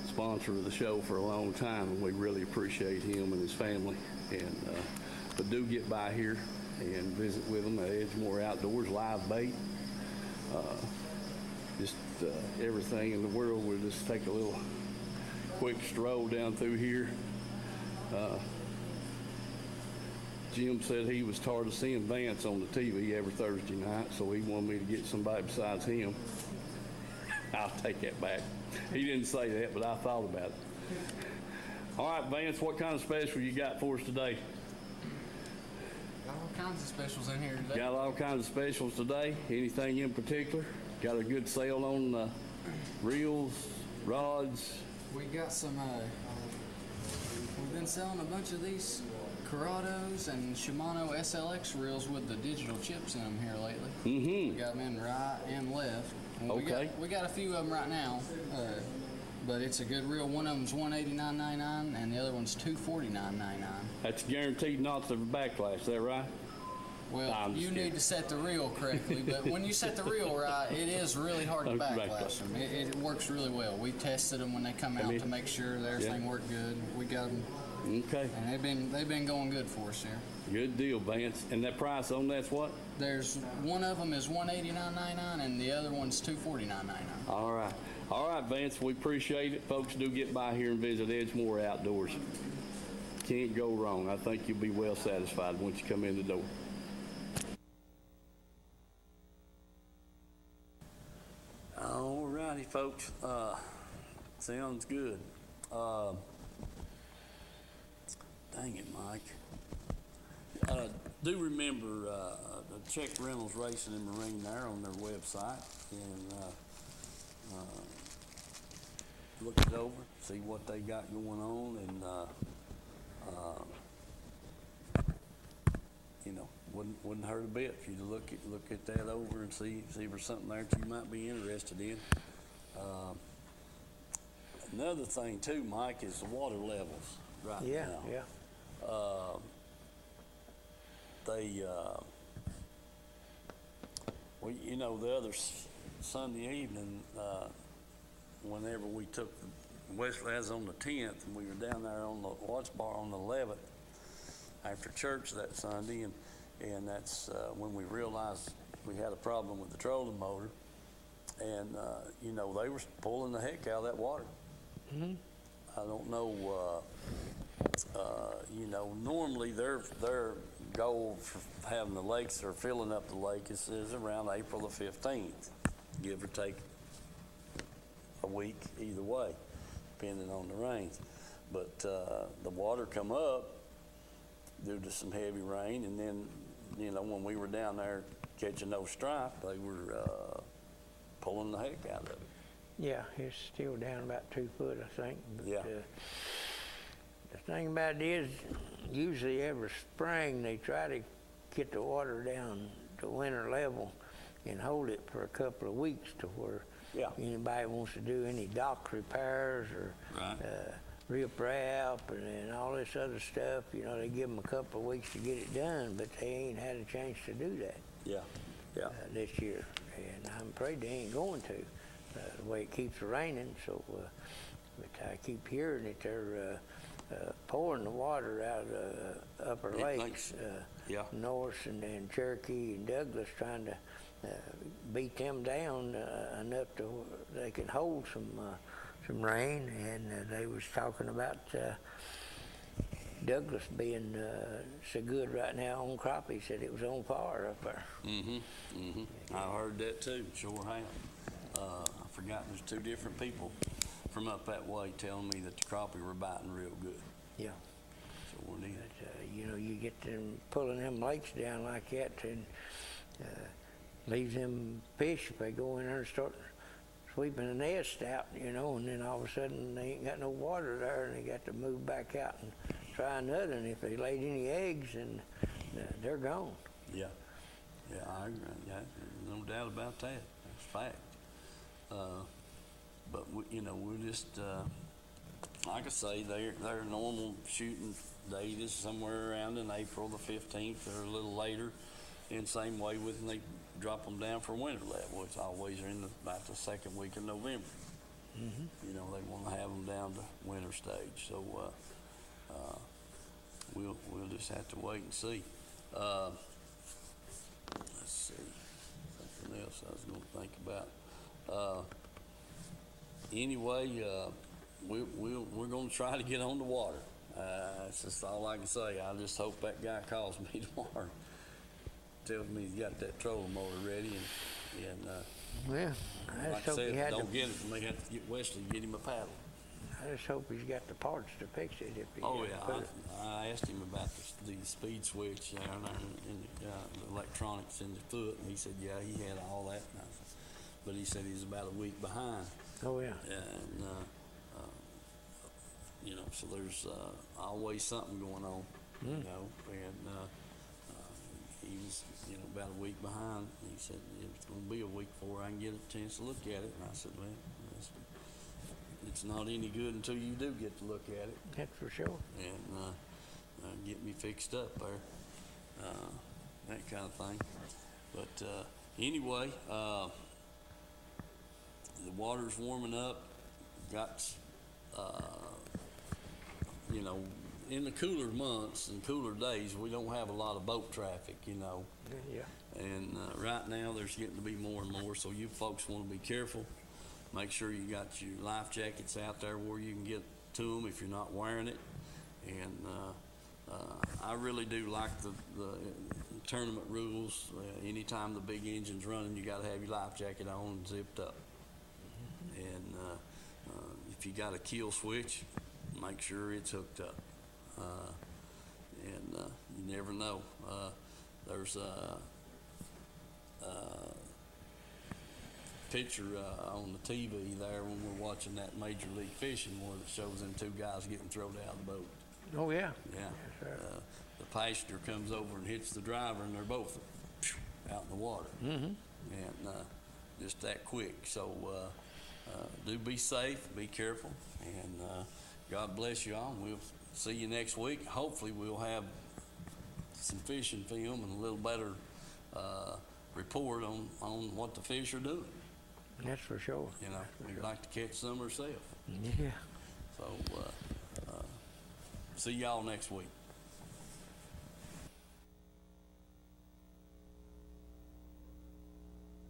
sponsor of the show for a long time, and we really appreciate him and his family. And but do get by here and visit with them at Edgemore Outdoors. Live bait, just everything in the world. We'll just take a little quick stroll down through here. Jim said he was tired of seeing Vance on the TV every Thursday night, so he wanted me to get somebody besides him. I'll take that back. He didn't say that, but I thought about it. All right, Vance, what kind of special you got for us today? Got all kinds of specials in here today. Got all kinds of specials today. Anything in particular? Got a good sale on reels, rods? We got some, we've been selling a bunch of these Corrados and Shimano SLX reels with the digital chips in them here lately. Mm-hmm. We got them in right and left. And Okay. We got a few of them right now, but it's a good reel. One of them's $189.99 and the other one's $249.99. That's guaranteed not to backlash, is that right? Well, you need to set the reel correctly, but when you set the reel right, it is really hard to backlash them. It works really well. We tested them when they come out to make sure that everything worked good. We got them. Okay. And they've been going good for us here. Good deal, Vance. And that price on that's what? There's one of them is $189.99 and the other one's $249.99. All right. All right, Vance, we appreciate it. Folks, do get by here and visit Edgemore Outdoors. Can't go wrong. I think you'll be well satisfied once you come in the door. All righty, folks. Sounds good. Dang it, Mike. Do remember check Reynolds Racing and Marine there on their website and look it over, see what they got going on, and you know, wouldn't hurt a bit if you look at that over and see if there's something there that you might be interested in. Another thing too, Mike, is the water levels right now. Yeah. Well, you know, the other Sunday evening, whenever we took Wesley, as on the 10th, and we were down there on the watch bar on the 11th after church that Sunday, and that's when we realized we had a problem with the trolling motor, and you know, they were pulling the heck out of that water. Mm-hmm. I don't know. You know, normally their goal for having the lakes or filling up the lake is around April the 15th, give or take a week either way, depending on the rains. But the water come up due to some heavy rain, and then, you know, when we were down there catching those stripe, they were pulling the heck out of it. Yeah, it's still down about 2 foot, I think. But, yeah. The thing about it is, usually every spring they try to get the water down to winter level and hold it for a couple of weeks to where anybody wants to do any dock repairs or rip wrap and all this other stuff. You know, they give them a couple of weeks to get it done, but they ain't had a chance to do that. This year, and I'm afraid they ain't going to. The way it keeps raining, so but I keep hearing that they're pouring the water out of the upper lakes, North and Cherokee and Douglas, trying to beat them down enough to they can hold some rain. And they was talking about Douglas being so good right now on crappie, said it was on par up there. I heard that too, sure have. I forgot there's 2 different people from up that way telling me that the crappie were biting real good. Yeah. So we're neat. But, you know, you get them pulling them lakes down like that and leaves them fish if they go in there and start sweeping the nest out, you know, and then all of a sudden they ain't got no water there and they got to move back out and try another, and if they laid any eggs, and they're gone. Yeah, I agree. Yeah, no doubt about that. That's fact. But you know, we're just like I say, their normal shooting date is somewhere around in April the 15th or a little later. And same way with when they drop them down for winter level. It's always in about the 2nd week of November. You know, they want to have them down to winter stage. So we'll just have to wait and see. Let's see, something else I was going to think about. Anyway, we're going to try to get on the water. That's just all I can say. I just hope that guy calls me tomorrow, tells me he's got that trolling motor ready, and well, I like just I hope he said, had don't get it, may have to get Wesley to get him a paddle. I just hope he's got the parts to fix it if he. Oh yeah, I asked him about the speed switch down there and the electronics in the foot, and he said yeah, he had all that. But he said he's about a week behind. Oh yeah. And you know, so there's always something going on. You know, and he was, you know, about a week behind. He said it's going to be a week before I can get a chance to look at it. And I said, well, it's not any good until you do get to look at it. That's for sure. And get me fixed up there, that kind of thing. But anyway, the water's warming up. Got, you know, in the cooler months and cooler days, we don't have a lot of boat traffic, you know. Yeah. And right now, there's getting to be more and more, so you folks want to be careful. Make sure you got your life jackets out there where you can get to them if you're not wearing it. And I really do like the tournament rules. Anytime the big engine's running, you got to have your life jacket on and zipped up. And if you got a kill switch, make sure it's hooked up. And you never know. There's a picture on the TV there when we're watching that Major League Fishing where it shows them 2 guys getting thrown out of the boat. Oh yeah. Yeah. Yes, The passenger comes over and hits the driver, and they're both out in the water. And just that quick. So do be safe, be careful, and God bless you all. We'll see you next week. Hopefully we'll have some fishing film and a little better report on what the fish are doing. That's for sure. You know, we'd like to catch some ourselves. Yeah. So see y'all next week.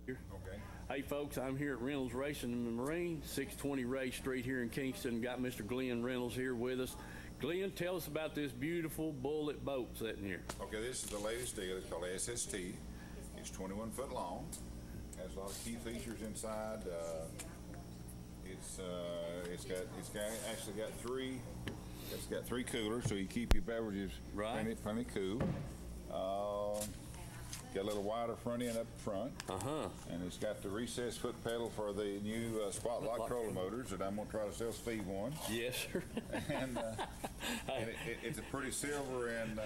Okay. Hey folks, I'm here at Reynolds Racing and Marine, 620 Ray Street here in Kingston. Got Mr. Glenn Reynolds here with us. Glenn, tell us about this beautiful bullet boat sitting here. Okay, this is the latest deal. It's called SST. It's 21 foot long. Has a lot of key features inside. It's got three coolers, so you keep your beverages plenty cool. Got a little wider front end up front. And it's got the recessed foot pedal for the new Spotlight trolling motors that I'm going to try to sell Steve one. Yes, sir. And it's a pretty silver and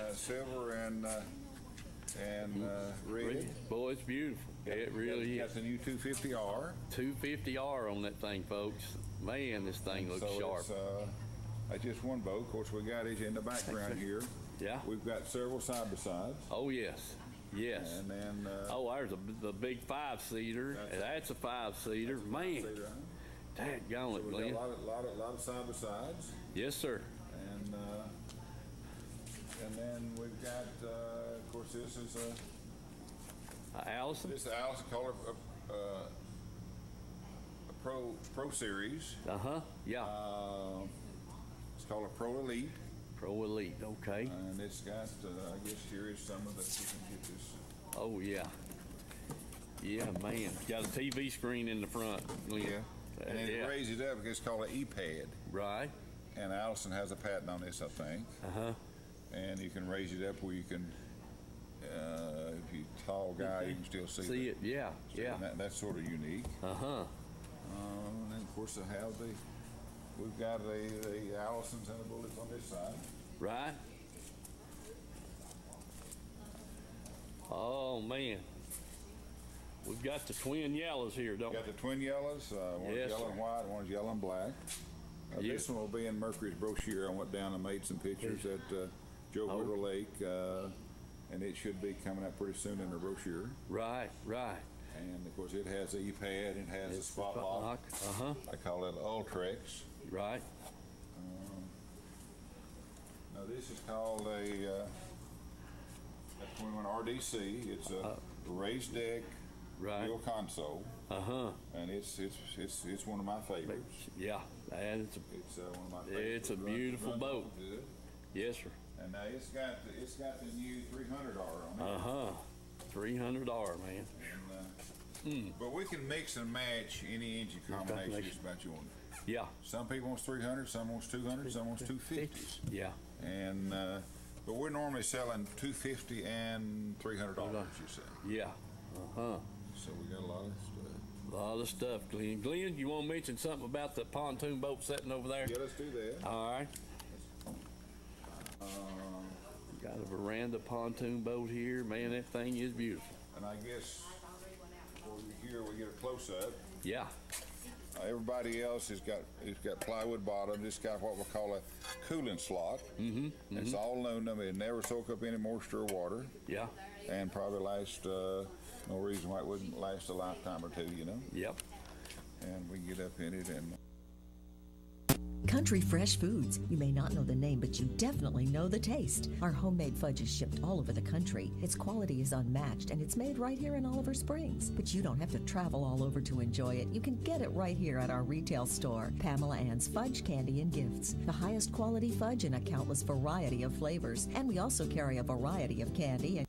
red. Boy, it's beautiful. It really is. Got the new 250R. 250R on that thing, folks. Man, this thing looks sharp. That's just one boat. Of course, we got it in the background here. Yeah. We've got several side-by-sides. Oh, yes. Yes. And then... there's the big 5-seater. That's a 5-seater. Man. Dadgone it, Glenn. We've got a lot of side-by-sides. Yes, sir. And then we've got, of course, this is Allison? This is the Allison color Pro Series. Yeah. It's called a Pro Elite. Pro Elite, okay. And it's got, I guess here is some of that you can get this. Oh, yeah. Yeah, man. Got a TV screen in the front. Yeah. And it raises it up because it's called an E-pad. Right. And Allison has a patent on this, I think. Uh-huh. And you can raise it up where you can, if you're a tall guy, you can still see it. Yeah, yeah. That's sort of unique. Uh-huh. And then, of course, we've got the Allisons and the bullets on this side. Right. Oh, man. We've got the twin yellows here, don't we? Got the twin yellows. One's yellow and white, one's yellow and black. This one will be in Mercury's brochure. I went down and made some pictures at Joe River Lake, and it should be coming up pretty soon in the brochure. Right, right. And, of course, it has an E-pad, it has a spot lock. Uh-huh. I call it Ultrex. Right. Now, this is called a 21 RDC. It's a raised deck, real console. Uh-huh. And it's one of my favorites. Yeah, and it's one of my favorites. It's a beautiful boat. Good. Yes, sir. And now it's got the new 300R on it. Uh-huh. 300R, man. And, but we can mix and match any engine combination just about you want. Yeah. Some people want 300, some wants 200, some wants 250s. Yeah. And but we're normally selling 250 and $300, you say. Yeah. Uh-huh. So we got a lot of stuff. A lot of stuff, Glenn. Glenn, you want to mention something about the pontoon boat sitting over there? Yeah, let's do that. All right. Got a Veranda pontoon boat here. Man, that thing is beautiful. And I guess here we get a close-up. Yeah. Everybody else has got plywood bottom. It's got what we call a cooling slot. Mm-hmm. It's all aluminum. It never soak up any moisture or water. Yeah. And probably last, no reason why it wouldn't last a lifetime or two, you know? Yep. And we get up in it and... Country Fresh Foods. You may not know the name, but you definitely know the taste. Our homemade fudge is shipped all over the country. Its quality is unmatched, and it's made right here in Oliver Springs. But you don't have to travel all over to enjoy it. You can get it right here at our retail store, Pamela Ann's Fudge, Candy, and Gifts. The highest quality fudge in a countless variety of flavors. And we also carry a variety of candy and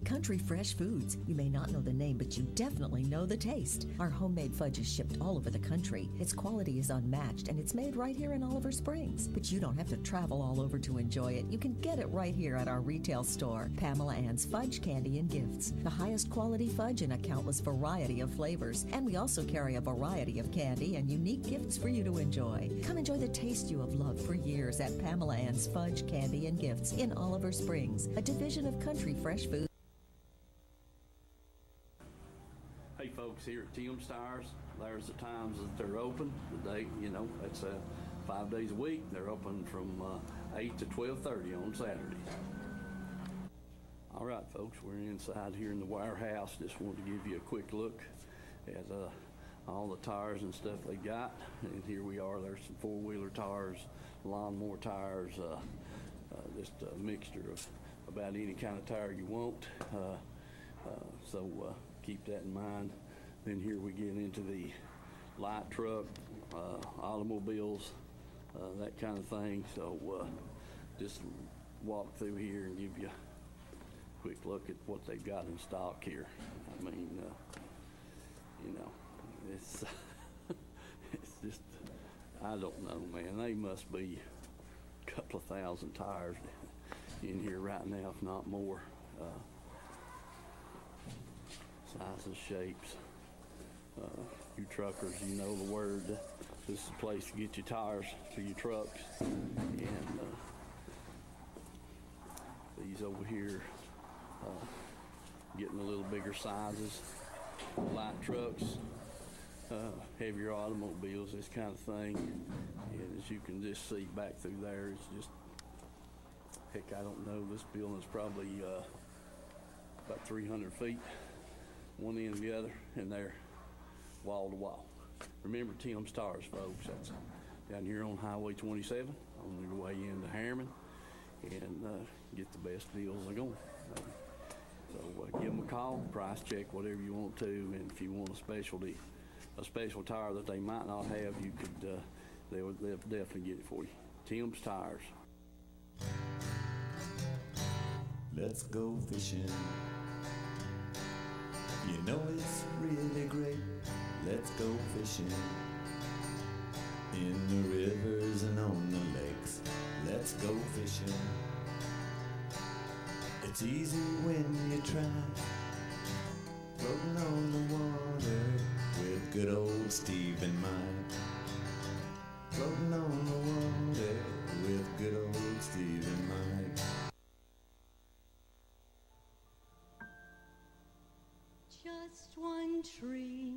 Country Fresh Foods. You may not know the name, but you definitely know the taste. Our homemade fudge is shipped all over the country. Its quality is unmatched, and it's made right here in Oliver Springs. But you don't have to travel all over to enjoy it. You can get it right here at our retail store, Pamela Ann's Fudge, Candy, and Gifts. The highest quality fudge in a countless variety of flavors. And we also carry a variety of candy and unique gifts for you to enjoy. Come enjoy the taste you have loved for years at Pamela Ann's Fudge, Candy, and Gifts in Oliver Springs, a division of Country Fresh Foods. Hey folks, here at Tim's Tires, there's the times that they're open. The day, that's 5 days a week. They're open from 8 to 12:30 on Saturdays. All right, folks, we're inside here in the warehouse. Just wanted to give you a quick look at all the tires and stuff they got. And here we are. There's some four-wheeler tires, lawnmower tires, just a mixture of about any kind of tire you want. So keep that in mind. Then here we get into the light truck, automobiles, that kind of thing. So just walk through here and give you a quick look at what they've got in stock here. I mean, it's it's just, I don't know, man. They must be a couple of thousand tires in here right now, if not more. Sizes, shapes. You truckers, you know the word. This is the place to get your tires for your trucks. And these over here, getting a little bigger sizes. Light trucks, heavier automobiles, this kind of thing. And as you can just see back through there, it's just, heck, I don't know, this building's probably about 300 feet. One end and the other, and they're wall to wall. Remember Tim's Tires, folks. That's down here on Highway 27 on your way into Harriman, and get the best deals they're going. So give them a call, price check, whatever you want to, and if you want a specialty a special tire that they might not have, you could, they'll definitely get it for you. Tim's Tires. Let's go fishing. You know it's really great. Let's go fishing. In the rivers and on the lakes. Let's go fishing. It's easy when you try. Floating on the water with good old Steve in mind. Floating on the water with good old Steve in mind. Just one tree,